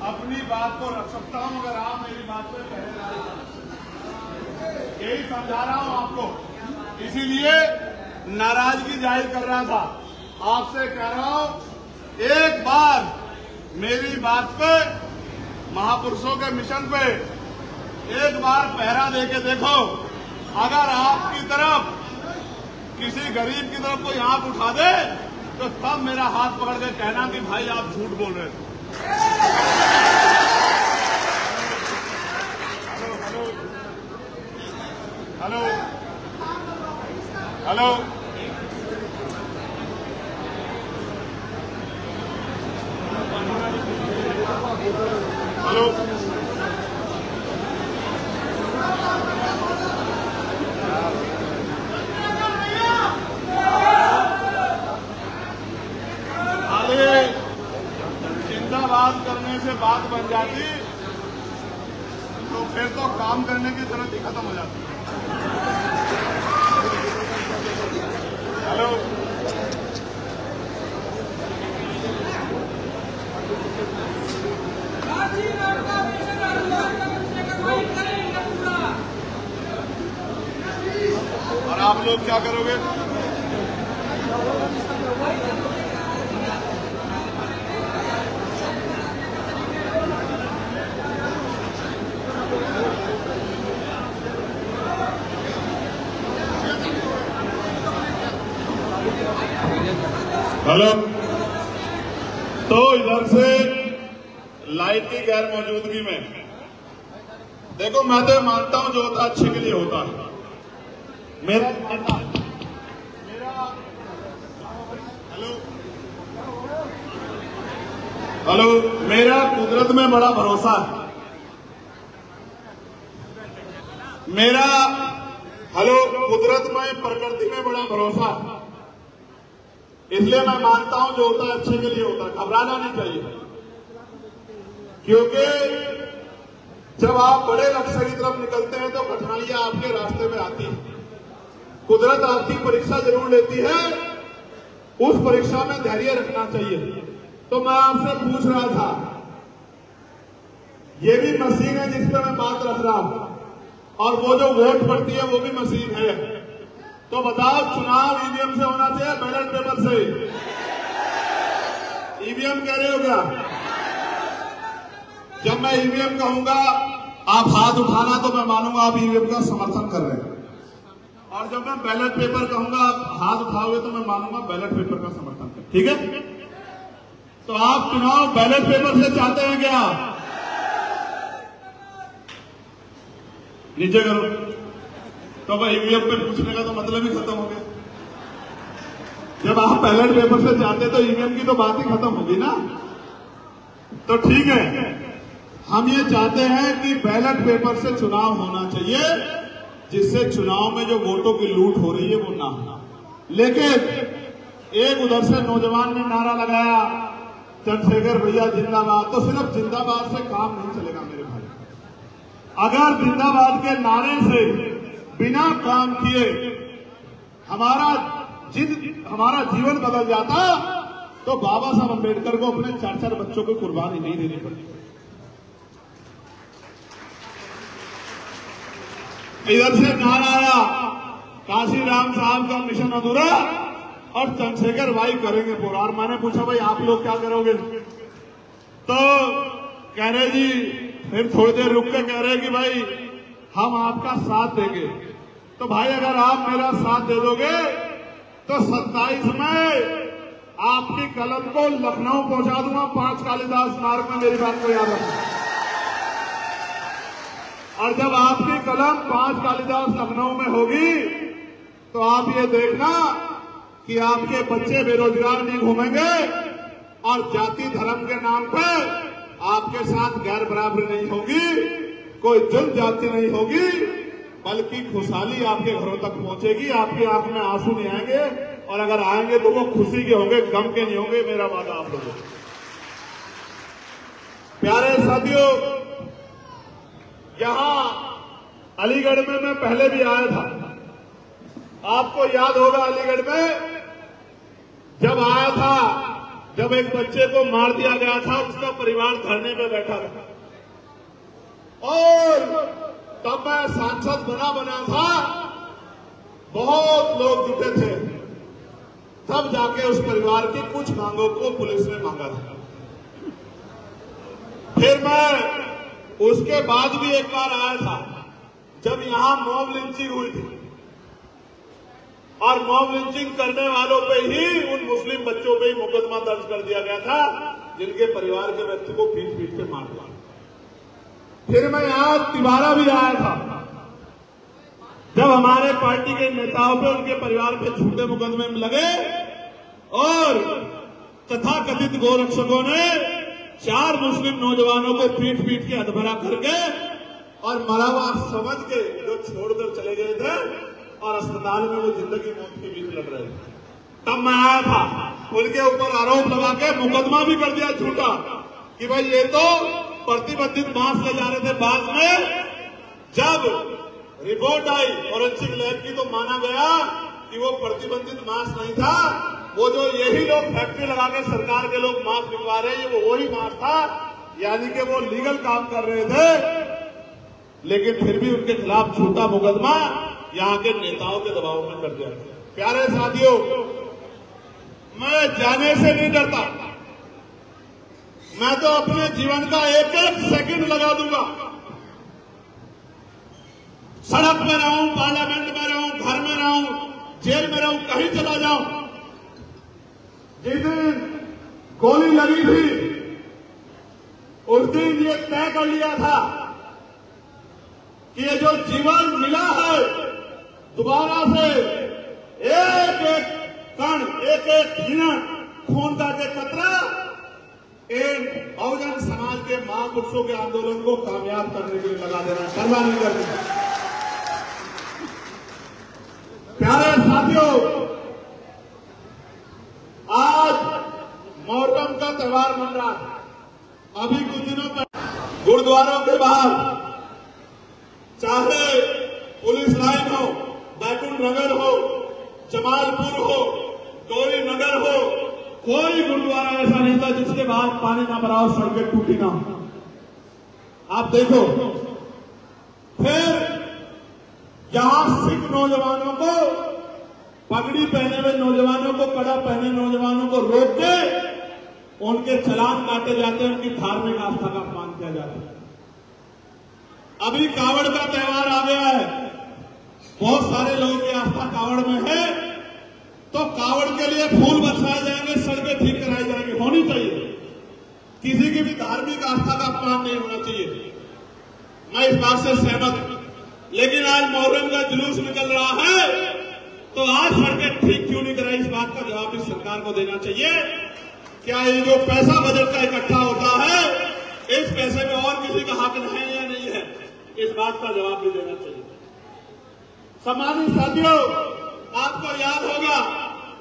अपनी बात को रख सकता हूं अगर आप मेरी बात पे पहले यही समझा रहा हूं आपको, इसीलिए नाराजगी जाहिर कर रहा था। आपसे कह रहा हूं एक बार मेरी बात पे, महापुरुषों के मिशन पे एक बार पहरा देके देखो। अगर आपकी तरफ किसी गरीब की तरफ कोई आंख उठा दे तो तब मेरा हाथ पकड़ के कहना कि भाई आप झूठ बोल रहे थे। हेलो हेलो हेलो हेलो जिंदाबाद करने से बात बन जाती तो फिर तो काम करने की जरूरत ही खत्म हो जाती। हेलो और आप लोग क्या करोगे? हेलो, तो इधर से लाइट की गैर मौजूदगी में देखो, मैं तो मानता हूं जो होता अच्छे के लिए होता है। मेरा हेलो हेलो मेरा कुदरत में बड़ा भरोसा है। मेरा कुदरत में, प्रकृति में बड़ा भरोसा है। इसलिए मैं मानता हूं जो होता है अच्छे के लिए होता है। घबराना नहीं चाहिए, क्योंकि जब आप बड़े लक्ष्य की तरफ निकलते हैं तो कठिनाइयां आपके रास्ते में आती हैं। कुदरत आपकी परीक्षा जरूर लेती है, उस परीक्षा में धैर्य रखना चाहिए। तो मैं आपसे पूछ रहा था, ये भी मशीन है जिस पर मैं बात रख रहा हूं, और वो जो वोट पड़ती है वो भी मशीन है। तो बताओ, चुनाव ईवीएम से होना चाहिए बैलेट पेपर से? ईवीएम कह रहे हो क्या? जब मैं ईवीएम कहूंगा आप हाथ उठाना तो मैं मानूंगा आप ईवीएम का समर्थन कर रहे हैं, और जब मैं बैलेट पेपर कहूंगा आप हाथ उठाओगे तो मैं मानूंगा बैलेट पेपर का समर्थन कर। ठीक है? तो आप चुनाव बैलेट पेपर से चाहते हैं क्या? नीचे करो। तो अब ईवीएम पे पूछने का तो मतलब ही खत्म हो गया। जब आप बैलेट पेपर से चाहते तो ईवीएम की तो बात ही खत्म होगी ना। तो ठीक है, हम ये चाहते हैं कि बैलेट पेपर से चुनाव होना चाहिए, जिससे चुनाव में जो वोटों की लूट हो रही है वो ना हो। लेकिन एक उधर से नौजवान ने नारा लगाया, चंद्रशेखर भैया जिंदाबाद। तो सिर्फ जिंदाबाद से काम नहीं चलेगा मेरे भाई। अगर जिंदाबाद के नारे से बिना काम किए हमारा जीवन बदल जाता तो बाबा साहब अम्बेडकर को अपने 4-4 बच्चों को कुर्बानी नहीं देनी पड़ती। इधर से नारा आया, काशीराम साहब का मिशन अधूरा और चंद्रशेखर भाई करेंगे पूरा। और मैंने पूछा भाई आप लोग क्या करोगे? तो कह रहे जी, फिर थोड़ी देर रुक के कह रहे कि भाई हम आपका साथ देंगे। तो भाई अगर आप मेरा साथ दे दोगे तो 27 में आपकी कलम को लखनऊ पहुंचा दूंगा, 5 कालिदास मार्ग में। मेरी बात को याद रखना। और जब आपकी कलम 5 कालिदास लखनऊ में होगी तो आप ये देखना कि आपके बच्चे बेरोजगार नहीं घूमेंगे और जाति धर्म के नाम पर आपके साथ गैर बराबरी नहीं होगी, कोई जुल्म जाति नहीं होगी, बल्कि खुशहाली आपके घरों तक पहुंचेगी। आपकी आंख में आंसू नहीं आएंगे और अगर आएंगे तो वो खुशी के होंगे, गम के नहीं होंगे। मेरा वादा आप लोगों को। प्यारे साथियों, यहां अलीगढ़ में मैं पहले भी आया था। आपको याद होगा अलीगढ़ में जब आया था, जब एक बच्चे को मार दिया गया था, उसका परिवार धरने पे बैठा था और तब मैं सांसद बना था, बहुत लोग जुटे थे। तब जाके उस परिवार की कुछ मांगों को पुलिस ने मांगा था। फिर मैं उसके बाद भी एक बार आया था जब यहां मॉब लिंचिंग हुई थी और मॉब लिंचिंग करने वालों पे ही, उन मुस्लिम बच्चों पे ही मुकदमा दर्ज कर दिया गया था जिनके परिवार के व्यक्ति को पीट के मार दिया। फिर मैं यहां तिवारा भी आया था जब हमारे पार्टी के नेताओं पे, उनके परिवार पे झूठे मुकदमे में लगे और तथाकथित गोरक्षकों ने 4 मुस्लिम नौजवानों को पीट के अधभरा करके और मरा हुआ समझ के जो छोड़कर चले गए थे और अस्पताल में वो जिंदगी मौत के बीच लग रहे थे। तब मैं आया था, उनके ऊपर आरोप लगा के मुकदमा भी कर दिया झूठा कि भाई ये तो प्रतिबंधित मांस ले जा रहे थे। बाद में जब रिपोर्ट आई फॉरेंसिक लैब की तो माना गया कि वो प्रतिबंधित मांस नहीं था, वो जो यही लोग फैक्ट्री लगा के सरकार के लोग मांस बिकवा रहे हैं, वो वही मांस था, यानी कि वो लीगल काम कर रहे थे। लेकिन फिर भी उनके खिलाफ झूठा मुकदमा यहां के नेताओं के दबाव में कर दिया। प्यारे साथियों, मैं जाने से नहीं डरता, मैं तो अपने जीवन का एक सेकंड लगा दूंगा। सड़क में रहूं, पार्लियामेंट में रहूं, घर में रहूं, जेल में रहूं, कहीं चला जाऊं। जिस दिन गोली लगी थी उस दिन ये तय कर लिया था कि ये जो जीवन मिला है दोबारा से एक एक कण, एक एक मिनट खून का के कतरा इन बहुजन समाज के महापुरुषों के आंदोलन को कामयाब करने के लिए लगा देना, परवाह नहीं करनी। प्यारे साथियों, आज मुहर्रम का त्योहार मन रहा है। अभी कुछ दिनों पहले गुरुद्वारों के बाहर, चाहे पुलिस लाइन हो, बैकुंठ नगर हो, जमालपुर हो, गौरी नगर हो, कोई गुरुद्वारा ऐसा नहीं था जिसके बाहर पानी ना भरा हो, सड़कें टूटी ना हो। आप देखो, फिर यहां सिख नौजवानों को, पगड़ी पहने हुए नौजवानों को, कड़ा पहने नौजवानों को रोक के उनके चालान काटे जाते हैं, उनकी धार्मिक आस्था का अपमान किया जाता है। अभी कावड़ का त्योहार आ गया है, बहुत सारे लोगों की आस्था कावड़ में है, तो कावड़ के लिए फूल बरसाए जाएंगे, सड़कें ठीक कराई जाएंगी, होनी चाहिए। किसी की भी धार्मिक आस्था का अपमान नहीं होना चाहिए, मैं इस बात से सहमत हूं। लेकिन आज मुहर्रम का जुलूस निकल रहा है तो आज सड़कें ठीक क्यों नहीं कराई, इस बात का जवाब भी सरकार को देना चाहिए। क्या ये जो पैसा बजट का इकट्ठा होता है, इस पैसे में और किसी का हक है या नहीं है, इस बात का जवाब भी देना चाहिए। सम्मानित साथियों, आपको याद होगा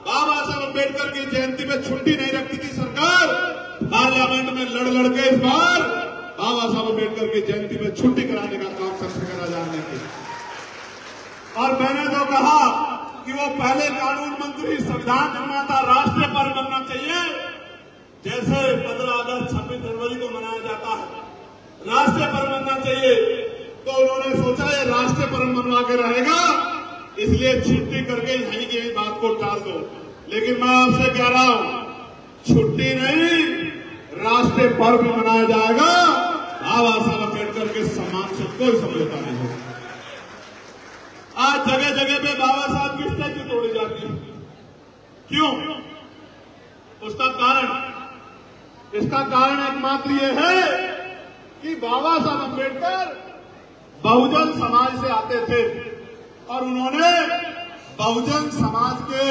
बाबा साहब अम्बेडकर की जयंती में छुट्टी नहीं रखती थी सरकार, पार्लियामेंट में लड़ के इस बार बाबा साहब अम्बेडकर की जयंती में छुट्टी कराने का काम सबसे करा जाने की। और मैंने तो कहा कि वो पहले कानून मंत्री, संविधान निर्माता, राष्ट्रीय पर्व बनना चाहिए। जैसे 15 अगस्त 26 जनवरी को मनाया जाता है, राष्ट्रीय पर्व बनना चाहिए। तो उन्होंने सोचा ये राष्ट्रीय पर्व मनवा के रहेगा, इसलिए छुट्टी करके यहीं की यही बात को टाल दो। लेकिन मैं आपसे कह रहा हूं, छुट्टी नहीं, राष्ट्रीय पर्व मनाया जाएगा। बाबा साहब अम्बेडकर के सम्मान से कोई समझौता नहीं होगा। आज जगह जगह पे बाबा साहब की स्टैच्यू तोड़ी जाती है, क्यों? उसका कारण, इसका कारण एकमात्र ये है कि बाबा साहब अम्बेडकर बहुजन समाज से आते थे और उन्होंने बहुजन समाज के